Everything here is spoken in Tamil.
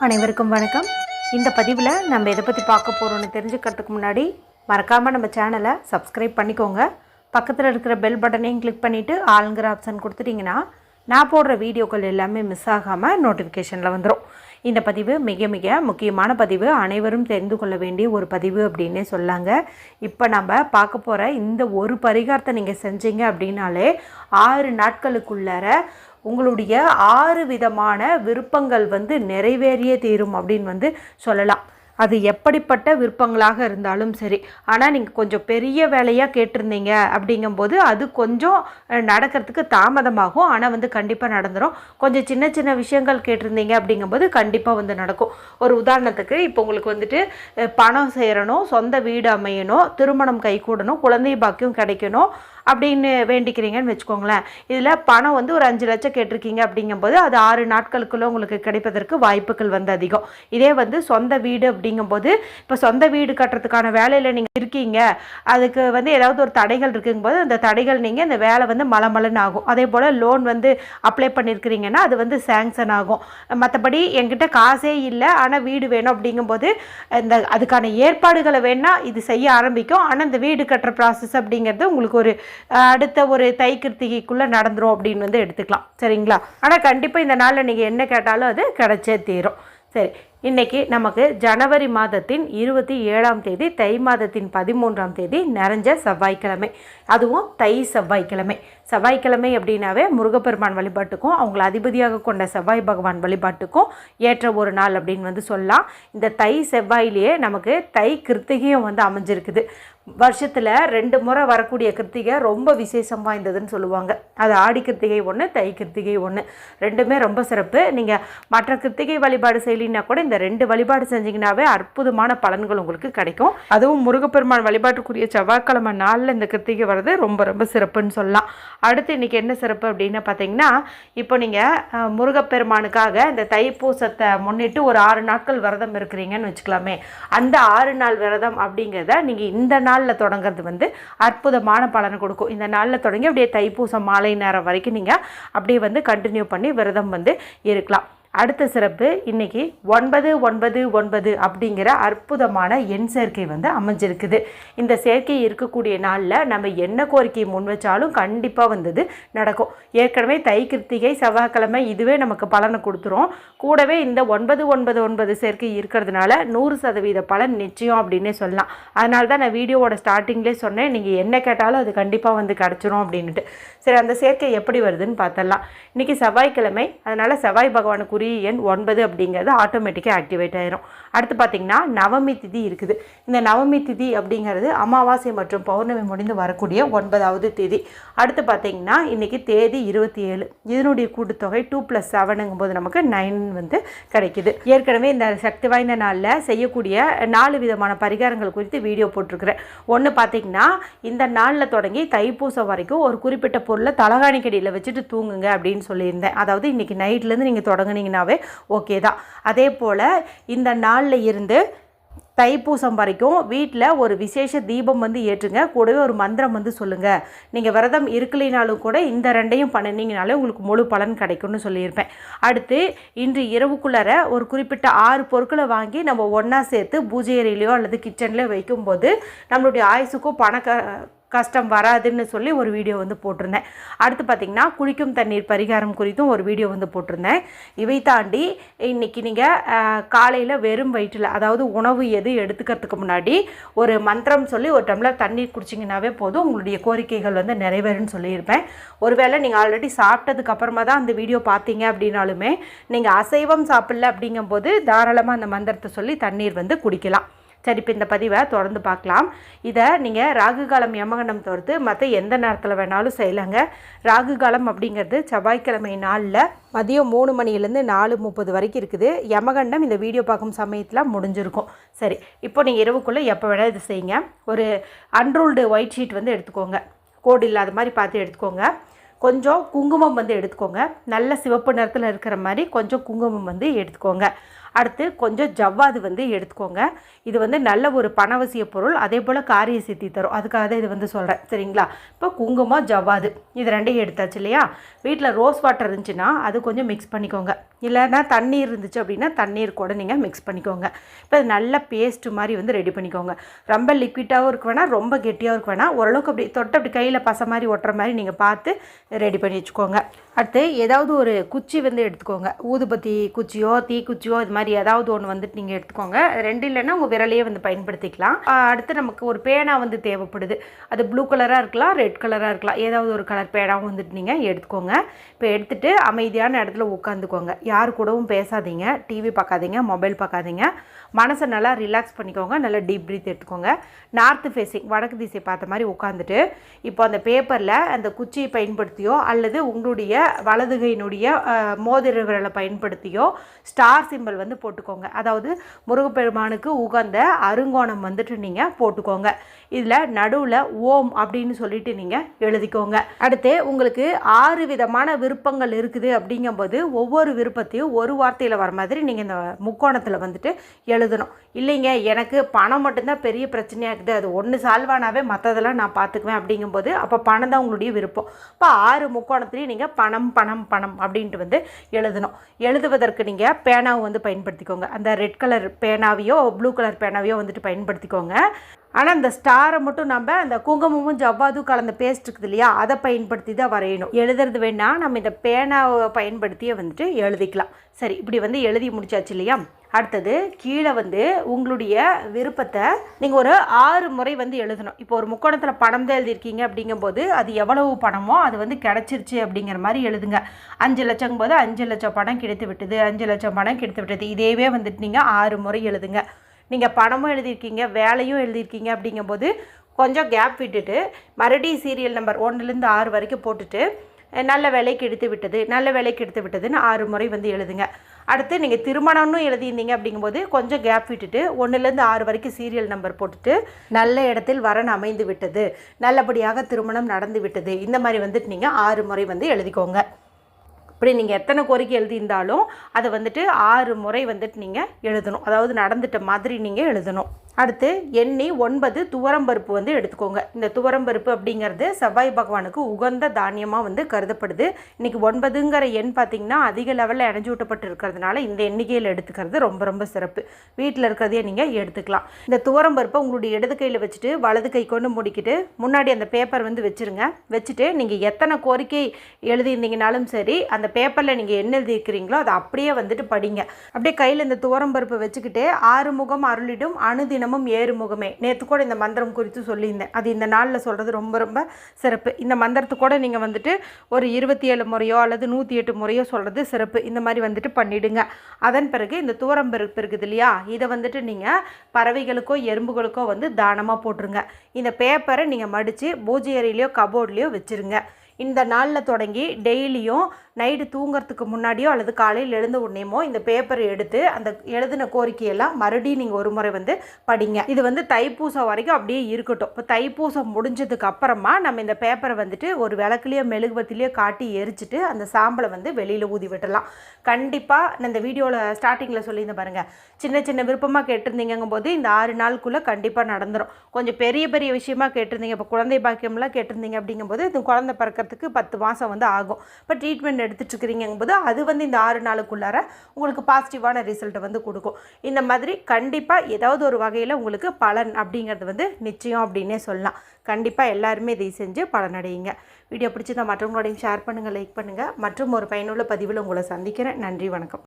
அனைவருக்கும் வணக்கம். இந்த பதிவில் நம்ம எதை பற்றி பார்க்க போகிறோன்னு தெரிஞ்சுக்கிறதுக்கு முன்னாடி மறக்காமல் நம்ம சேனலை சப்ஸ்கிரைப் பண்ணிக்கோங்க. பக்கத்தில் இருக்கிற பெல் பட்டனையும் கிளிக் பண்ணிவிட்டு ஆளுங்கிற ஆப்ஷன் கொடுத்துட்டிங்கன்னா நான் போடுற வீடியோக்கள் எல்லாமே மிஸ் ஆகாமல் நோட்டிஃபிகேஷனில் வந்துடும். இந்த பதிவு மிக மிக முக்கியமான பதிவு, அனைவரும் தெரிந்து கொள்ள வேண்டிய ஒரு பதிவு அப்படின்னே சொல்லாங்க. இப்போ நம்ம பார்க்க போகிற இந்த ஒரு பரிகாரத்தை நீங்கள் செஞ்சீங்க அப்படின்னாலே 6 நாட்களுக்குள்ளார உங்களுடைய 6 விதமான விருப்பங்கள் நிறைவேறியே தீரும் அப்படின்னு சொல்லலாம். அது எப்படிப்பட்ட விருப்பங்களாக இருந்தாலும் சரி. ஆனால் நீங்கள் கொஞ்சம் பெரிய வேலையாக கேட்டிருந்தீங்க அப்படிங்கும்போது அது கொஞ்சம் நடக்கிறதுக்கு தாமதமாகும். ஆனால் கண்டிப்பாக நடந்துடும். கொஞ்சம் சின்ன சின்ன விஷயங்கள் கேட்டிருந்தீங்க அப்படிங்கும்போது கண்டிப்பாக நடக்கும். ஒரு உதாரணத்துக்கு இப்போ உங்களுக்கு பணம் சேரணும், சொந்த வீடு அமையணும், திருமணம் கைகூடணும், குழந்தை பாக்கியம் கிடைக்கணும் அப்படின்னு வேண்டிக்கிறீங்கன்னு வச்சுக்கோங்களேன். இதில் பணம் ஒரு 5 லட்சம் கேட்டிருக்கீங்க அப்படிங்கும்போது அது 6 நாட்களுக்குள்ளே உங்களுக்கு கிடைப்பதற்கு வாய்ப்புகள் அதிகம். இதே சொந்த வீடு அப்படிங்கும்போது இப்போ சொந்த வீடு கட்டுறதுக்கான வேலையில் நீங்கள் இருக்கீங்க, அதுக்கு ஏதாவது ஒரு தடைகள் இருக்குங்கும்போது அந்த தடைகள் நீங்கள் இந்த வேலை மலமலன்னு ஆகும். அதே போல் லோன் அப்ளை பண்ணியிருக்கிறீங்கன்னா அது சேங்ஷன் ஆகும். மற்றபடி என்கிட்ட காசே இல்லை ஆனால் வீடு வேணும் அப்படிங்கும்போது அதுக்கான ஏற்பாடுகளை வேணால் இது செய்ய ஆரம்பிக்கும். ஆனால் இந்த வீடு கட்டுற ப்ராசஸ் அப்படிங்கிறது உங்களுக்கு ஒரு அடுத்த ஒரு தை கிருத்திகைக்குள்ளே நடந்துரும் அப்படின்னு எடுத்துக்கலாம். சரிங்களா? ஆனால் கண்டிப்பாக இந்த நாளில் நீங்கள் என்ன கேட்டாலும் அது கிடைச்சே தீரும். சரி, இன்றைக்கி நமக்கு ஜனவரி மாதத்தின் 27ஆம் தேதி, தை மாதத்தின் 13ஆம் தேதி நிறைஞ்ச செவ்வாய்க்கிழமை, அதுவும் தை செவ்வாய்க்கிழமை. செவ்வாய்க்கிழமை அப்படின்னாவே முருகப்பெருமான் வழிபாட்டுக்கும் அவங்களை அதிபதியாக கொண்ட செவ்வாய் பகவான் வழிபாட்டுக்கும் ஏற்ற ஒரு நாள் அப்படின்னு சொல்லலாம். இந்த தை செவ்வாயிலேயே நமக்கு தை கிருத்திகையும் அமைஞ்சிருக்குது. வருஷத்தில் 2 முறை வரக்கூடிய கிருத்திகை ரொம்ப விசேஷம் வாய்ந்ததுன்னு சொல்லுவாங்க. அது ஆடி கிருத்திகை ஒன்று, தை கிருத்திகை ஒன்று. ரெண்டுமே ரொம்ப சிறப்பு. நீங்கள் மற்ற கிருத்திகை வழிபாடு செய்யலினா கூட இந்த 2 வழிபாடு செஞ்சிங்கனாவே அற்புதமான பலன்கள் உங்களுக்கு கிடைக்கும். அதுவும் முருகப்பெருமான் வழிபாட்டுக்குரிய செவ்வாய்க்கிழமை நாளில் இந்த கிருத்திகை வர்றது ரொம்ப ரொம்ப சிறப்புன்னு சொல்லலாம். அடுத்து இன்றைக்கி என்ன சிறப்பு அப்படின்னு பார்த்தீங்கன்னா, இப்போ நீங்கள் முருகப்பெருமானுக்காக இந்த தைப்பூசத்தை முன்னிட்டு ஒரு 6 நாட்கள் விரதம் இருக்கிறீங்கன்னு வச்சுக்கலாமே. அந்த 6 நாள் விரதம் அப்படிங்கிறத நீங்கள் இந்த நாளில் தொடங்கிறது அற்புதமான பலனை கொடுக்கும். இந்த நாளில் தொடங்கி அப்படியே தைப்பூசம் மாலை நேரம் வரைக்கும் நீங்கள் அப்படியே கண்டினியூ பண்ணி விரதம் இருக்கலாம். அடுத்த சிறப்பு, இன்றைக்கி 999 அப்படிங்கிற அற்புதமான எண் சேர்க்கை அமைஞ்சிருக்குது. இந்த சேர்க்கை இருக்கக்கூடிய நாளில் நம்ம என்ன கோரிக்கை முன் வச்சாலும் கண்டிப்பாக நடக்கும். ஏற்கனவே தை கிருத்திகை செவ்வாய்க்கிழமை இதுவே நமக்கு பலனை கொடுத்துரும். கூடவே இந்த 999 சேர்க்கை இருக்கிறதுனால 100% பலன் நிச்சயம் அப்படின்னே சொல்லலாம். அதனால தான் நான் வீடியோவோட ஸ்டார்டிங்லேயே சொன்னேன், நீங்கள் என்ன கேட்டாலும் அது கண்டிப்பாக கிடச்சிரும் அப்படின்ட்டு. சரி, அந்த சேர்க்கை எப்படி வருதுன்னு பார்த்தலாம். இன்றைக்கி செவ்வாய்க்கிழமை, அதனால் செவ்வாய் பகவானுக்கு எண் 9 அப்படிங்கிறது ஆட்டோமேட்டிக்காக ஆக்டிவேட் ஆயிரும். அடுத்து பார்த்திங்கன்னா நவமி திதி இருக்குது. இந்த நவமி திதி அப்படிங்கிறது அமாவாசை மற்றும் பௌர்ணமி முடிந்து வரக்கூடிய 9வது திதி. அடுத்து பார்த்திங்கன்னா இன்றைக்கி தேதி 27. இதனுடைய கூட்டுத்தொகை 2 + 7ங்கும்போது நமக்கு 9 கிடைக்குது. ஏற்கனவே இந்த சக்தி வாய்ந்த நாளில் செய்யக்கூடிய 4 விதமான பரிகாரங்கள் குறித்து வீடியோ போட்டிருக்கிறேன். ஒன்று பார்த்திங்கன்னா, இந்த நாளில் தொடங்கி தைப்பூசம் வரைக்கும் ஒரு குறிப்பிட்ட பொருளை தலகாணிக்கடியில் வச்சுட்டு தூங்குங்க அப்படின்னு சொல்லியிருந்தேன். அதாவது இன்றைக்கி நைட்லேருந்து நீங்கள் தொடங்குனீங்கன்னாவே ஓகே தான். அதே போல் இந்த நாளில் இருந்து தைப்பூசம் வரைக்கும் வீட்டில் ஒரு விசேஷ தீபம் ஏற்றுங்க. கூடவே ஒரு மந்திரம் சொல்லுங்கள். நீங்கள் விரதம் இருக்கலினாலும் கூட இந்த 2ஐயும் பண்ணினீங்கனாலே உங்களுக்கு முழு பலன் கிடைக்கும்னு சொல்லியிருப்பேன். அடுத்து இன்று இரவுக்குள்ளார ஒரு குறிப்பிட்ட 6 பொருட்களை வாங்கி நம்ம ஒன்றா சேர்த்து பூஜை அறையிலையோ அல்லது கிச்சன்லேயோ வைக்கும்போது நம்மளுடைய ஆயுசுக்கும் கஷ்டம் வராதுன்னு சொல்லி ஒரு வீடியோ போட்டிருந்தேன். அடுத்து பார்த்திங்கன்னா குளிக்கும் தண்ணீர் பரிகாரம் குறித்தும் ஒரு வீடியோ போட்டிருந்தேன். இவை தாண்டி இன்றைக்கி நீங்கள் காலையில் வெறும் வயிற்றில், அதாவது உணவு எது எடுத்துக்கிறதுக்கு முன்னாடி ஒரு மந்திரம் சொல்லி ஒரு டம்ளர் தண்ணீர் குடிச்சிங்கனாவே போதும், உங்களுடைய கோரிக்கைகள் நிறைவேறும்னு சொல்லியிருப்பேன். ஒருவேளை நீங்கள் ஆல்ரெடி சாப்பிட்டதுக்கு அப்புறமா தான் அந்த வீடியோ பார்த்தீங்க அப்படின்னாலுமே நீங்கள் அசைவம் சாப்பிடல அப்படிங்கும்போது தாராளமாக அந்த மந்திரத்தை சொல்லி தண்ணீர் குடிக்கலாம். சரி, இப்போ இந்த பதிவை தொடர்ந்து பார்க்கலாம். இதை நீங்கள் ராகு காலம் யமகண்டம் தவிர்த்து மற்ற எந்த நேரத்தில் வேணாலும் செய்யலாங்க. ராகு காலம் அப்படிங்கிறது செவ்வாய்க்கிழமை நாளில் மதியம் 3 மணிலேருந்து 4:30 வரைக்கும் இருக்குது. யமகண்டம் இந்த வீடியோ பார்க்கும் சமயத்தில் முடிஞ்சிருக்கும். சரி, இப்போ நீங்கள் இரவுக்குள்ளே எப்போ வேணால் இது செய்யுங்க. ஒரு அன்ரூல்டு ஒயிட் ஷீட் எடுத்துக்கோங்க. கோடு இல்லாத மாதிரி பார்த்து எடுத்துக்கோங்க. கொஞ்சம் குங்குமம் வந்து எடுத்துக்கோங்க. நல்ல சிவப்பு நிறத்தில் இருக்கிற மாதிரி கொஞ்சம் குங்குமம் வந்து எடுத்துக்கோங்க. அடுத்து கொஞ்சம் ஜவ்வாது வந்து எடுத்துக்கோங்க. இது வந்து நல்ல ஒரு பணவசிய பொருள், அதே போல் காரிய சித்தி தரும். அதுக்காக தான் இது வந்து சொல்கிறேன், சரிங்களா? இப்போ குங்குமம், ஜவ்வாது இது ரெண்டையும் எடுத்தாச்சு இல்லையா? வீட்டில் ரோஸ் வாட்டர் இருந்துச்சுன்னா அது கொஞ்சம் மிக்ஸ் பண்ணிக்கோங்க. இல்லைன்னா தண்ணீர் இருந்துச்சு அப்படின்னா தண்ணீர் கூட நீங்கள் மிக்ஸ் பண்ணிக்கோங்க. இப்போ அது நல்ல பேஸ்ட்டு மாதிரி வந்து ரெடி பண்ணிக்கோங்க. ரொம்ப லிக்விட்டாகவும் இருக்க வேணாம், ரொம்ப கெட்டியாகவும் இருக்க வேணாம். ஓரளவுக்கு அப்படி தொட்டு அப்படி கையில் பசை மாதிரி ஒட்டுற மாதிரி நீங்கள் பார்த்து ரெடி பண்ணி வச்சுக்கோங்க. அடுத்து ஏதாவது ஒரு குச்சி வந்து எடுத்துக்கோங்க. ஊதுபத்தி குச்சியோ தீக்குச்சியோ இது மாதிரி ஏதாவது ஒன்று வந்துட்டு நீங்கள் எடுத்துக்கோங்க. ரெண்டு இல்லைன்னா உங்கள் விரலையே வந்து பயன்படுத்திக்கலாம். அடுத்து நமக்கு ஒரு பேனா வந்து தேவைப்படுது. அது ப்ளூ கலராக இருக்கலாம், ரெட் கலராக இருக்கலாம், ஏதாவது ஒரு கலர் பேனாவும் வந்துட்டு நீங்கள் எடுத்துக்கோங்க. இப்போ எடுத்துகிட்டு அமைதியான இடத்துல உட்காந்துக்கோங்க. யார் கூடவும் பேசாதீங்க, டிவி பார்க்காதீங்க, மொபைல் பார்க்காதீங்க. மனசை நல்லா ரிலாக்ஸ் பண்ணிக்கோங்க. நல்லா டீப் ப்ரீத் எடுத்துக்கோங்க. நார்த்து ஃபேஸிங் வடக்கு திசை பார்த்த மாதிரி உட்காந்துட்டு இப்போ அந்த பேப்பரில் அந்த குச்சியை பயன்படுத்தியோ அல்லது உங்களுடைய வலதுகையினுடைய மோதிர விரலை பயன்படுத்தியோ ஸ்டார் சிம்பிள் வந்து போட்டுக்கோங்க. அதாவது முருகப்பெருமானுக்கு உகந்த அருங்கோணம் வந்துட்டு நீங்கள் போட்டுக்கோங்க. இதில் நடுவில் ஓம் அப்படின்னு சொல்லிட்டு நீங்கள் எழுதிக்கோங்க. அடுத்து உங்களுக்கு 6 விதமான விருப்பங்கள் இருக்குது. அப்படிங்கும்போது ஒவ்வொரு விருப்பத்தையும் ஒரு வார்த்தையில் வர மாதிரி நீங்கள் இந்த முக்கோணத்தில் வந்துட்டு எழுதணும். இல்லைங்க எனக்கு பணம் மட்டும்தான் பெரிய பிரச்சனையாக இருக்குது, அது ஒன்று சால்வானாவே மற்றதெல்லாம் நான் பார்த்துக்குவேன் அப்படிங்கும்போது அப்போ பணம் தான் உங்களுடைய விருப்பம். இப்போ 6 முக்கோணத்துலேயும் நீங்கள் பணம் பணம் பணம் அப்படின்ட்டு வந்து எழுதணும். எழுதுவதற்கு நீங்கள் பேனாவை வந்து பயன்படுத்திக்கோங்க. அந்த ரெட் கலர் பேனாவையோ ப்ளூ கலர் பேனாவையோ வந்துட்டு பயன்படுத்திக்கோங்க. ஆனால் இந்த ஸ்டாரை மட்டும் நம்ம அந்த குங்குமமும் ஜவ்வாதும் கலந்த பேஸ்ட் இருக்குது இல்லையா, அதை பயன்படுத்தி தான் வரையணும். எழுதுறது வேணால் நம்ம இந்த பேனாவை பயன்படுத்தியே வந்துட்டு எழுதிக்கலாம். சரி, இப்படி வந்து எழுதி முடிச்சாச்சு இல்லையா? அடுத்தது கீழே வந்து உங்களுடைய விருப்பத்தை நீங்கள் ஒரு 6 முறை வந்து எழுதணும். இப்போ ஒரு முக்கோணத்தில் பணம் தான் எழுதியிருக்கீங்க அப்படிங்கும்போது அது எவ்வளவு பணமோ அது வந்து கிடச்சிருச்சு அப்படிங்கிற மாதிரி எழுதுங்க. 5 லட்சம் போது 5 லட்சம் பணம் கிடைத்து விட்டது, 5 லட்சம் பணம் கிடைத்து விட்டது. இதேவே வந்துட்டு நீங்கள் 6 முறை எழுதுங்க. நீங்கள் பணமும் எழுதியிருக்கீங்க, வேலையும் எழுதியிருக்கீங்க அப்படிங்கும்போது கொஞ்சம் கேப் விட்டுட்டு மறுபடியும் சீரியல் நம்பர் 1லேருந்து 6 வரைக்கும் போட்டுட்டு நல்ல வேலைக்கு எடுத்து விட்டது, நல்ல வேலைக்கு எடுத்து விட்டதுன்னு 6 முறை வந்து எழுதுங்க. அடுத்து நீங்கள் திருமணம்னு எழுதியிருந்தீங்க அப்படிங்கும்போது கொஞ்சம் கேப் விட்டுட்டு 1லேருந்து 6 வரைக்கும் சீரியல் நம்பர் போட்டுட்டு நல்ல இடத்தில் வரன் அமைந்து விட்டது, நல்லபடியாக திருமணம் நடந்து விட்டது, இந்த மாதிரி வந்துட்டு நீங்கள் 6 முறை வந்து எழுதிக்கோங்க. இப்படி நீங்கள் எத்தனை கோரிக்கை எழுதியிருந்தாலும் அதை வந்துட்டு 6 முறை வந்துட்டு நீங்கள் எழுதணும். அதாவது நடந்துட்ட மாதிரி நீங்கள் எழுதணும். அடுத்து எண்ணி 9 துவரம்பருப்பு வந்து எடுத்துக்கோங்க. இந்த துவரம்பருப்பு அப்படிங்கிறது செவ்வாய் பகவானுக்கு உகந்த தானியமாக வந்து கருதப்படுது. இன்றைக்கி 9ங்கிற எண் பார்த்திங்கன்னா அதிக லெவலில் இணைஞ்சு விட்டப்பட்டு இருக்கிறதுனால இந்த எண்ணிக்கையில் எடுத்துக்கிறது ரொம்ப ரொம்ப சிறப்பு. வீட்டில் இருக்கிறதையே நீங்கள் எடுத்துக்கலாம். இந்த துவரம்பருப்பை உங்களுடைய இடது கையில் வச்சுட்டு வலது கை கொண்டு முடிக்கிட்டு முன்னாடி அந்த பேப்பர் வந்து வச்சுருங்க. வச்சுட்டு நீங்கள் எத்தனை கோரிக்கை எழுதியிருந்தீங்கனாலும் சரி அந்த பேப்பரில் நீங்கள் என்ன எழுதியிருக்கிறீங்களோ அதை அப்படியே வந்துட்டு படிங்க. அப்படியே கையில் இந்த துவரம்பருப்பை வச்சுக்கிட்டு ஆறுமுகம் அருளிடும் அனுதினமும் ஏறுமுகமே, நேற்று கூட இந்த மந்திரம் குறித்து சொல்லியிருந்தேன். அது இந்த நாளில் சொல்கிறது ரொம்ப ரொம்ப சிறப்பு. இந்த மந்திரத்து கூட நீங்கள் வந்துட்டு ஒரு 27 முறையோ அல்லது 108 முறையோ சொல்கிறது சிறப்பு. இந்த மாதிரி வந்துட்டு பண்ணிவிடுங்க. அதன் பிறகு இந்த துவரம்பருப்பு இருக்குது இல்லையா, இதை வந்துட்டு நீங்கள் பறவைகளுக்கோ எறும்புகளுக்கோ வந்து தானமாக போட்டுருங்க. இந்த பேப்பரை நீங்கள் மடித்து பூஜை அறையிலையோ கபோர்ட்லேயோ வச்சுருங்க. இந்த நாளில் தொடங்கி டெய்லியும் நைட்டு தூங்குறதுக்கு முன்னாடியோ அல்லது காலையில் எழுந்த உடனேமோ இந்த பேப்பரை எடுத்து அந்த எழுதின கோரிக்கையெல்லாம் மறுபடியும் நீங்கள் ஒரு முறை வந்து படிங்க. இது வந்து தைப்பூசம் வரைக்கும் அப்படியே இருக்கட்டும். இப்போ தைப்பூசம் முடிஞ்சதுக்கு அப்புறமா நம்ம இந்த பேப்பரை வந்துட்டு ஒரு விளக்குலையோ மெழுகுவத்திலையோ காட்டி எரிச்சிட்டு அந்த சாம்பலை வந்து வெளியில் ஊதி விட்டுடலாம். கண்டிப்பாக நான் இந்த வீடியோவில் ஸ்டார்டிங்கில் சொல்லியிருந்தேன் பாருங்கள், சின்ன சின்ன விருப்பமாக கேட்டிருந்தீங்கும் போது இந்த 6 நாளுக்குள்ளே கண்டிப்பாக நடந்துடும். கொஞ்சம் பெரிய பெரிய விஷயமாக கேட்டிருந்தீங்க, இப்போ குழந்தை பாக்கியம்லாம் கேட்டிருந்தீங்க அப்படிங்கும்போது இது குழந்தை பிறக்கிறதுக்கு 10 மாதம் வந்து ஆகும். இப்போ ட்ரீட்மெண்ட் எடுத்துட்டு இருக்கிறீங்கும்போது அது வந்து இந்த 6 நாளுக்குள்ளார உங்களுக்கு பாசிட்டிவான ரிசல்ட்டை வந்து கொடுக்கும். இந்த மாதிரி கண்டிப்பாக ஏதாவது ஒரு வகையில் உங்களுக்கு பலன் அப்படிங்கிறது வந்து நிச்சயம் அப்படின்னே சொல்லலாம். கண்டிப்பாக எல்லாருமே இதை செஞ்சு பலனடையுங்க. வீடியோ பிடிச்சதா மற்றவங்களோடையும் ஷேர் பண்ணுங்கள், லைக் பண்ணுங்கள். மற்றும் ஒரு பயனுள்ள பதிவில் உங்களை சந்திக்கிறேன். நன்றி, வணக்கம்.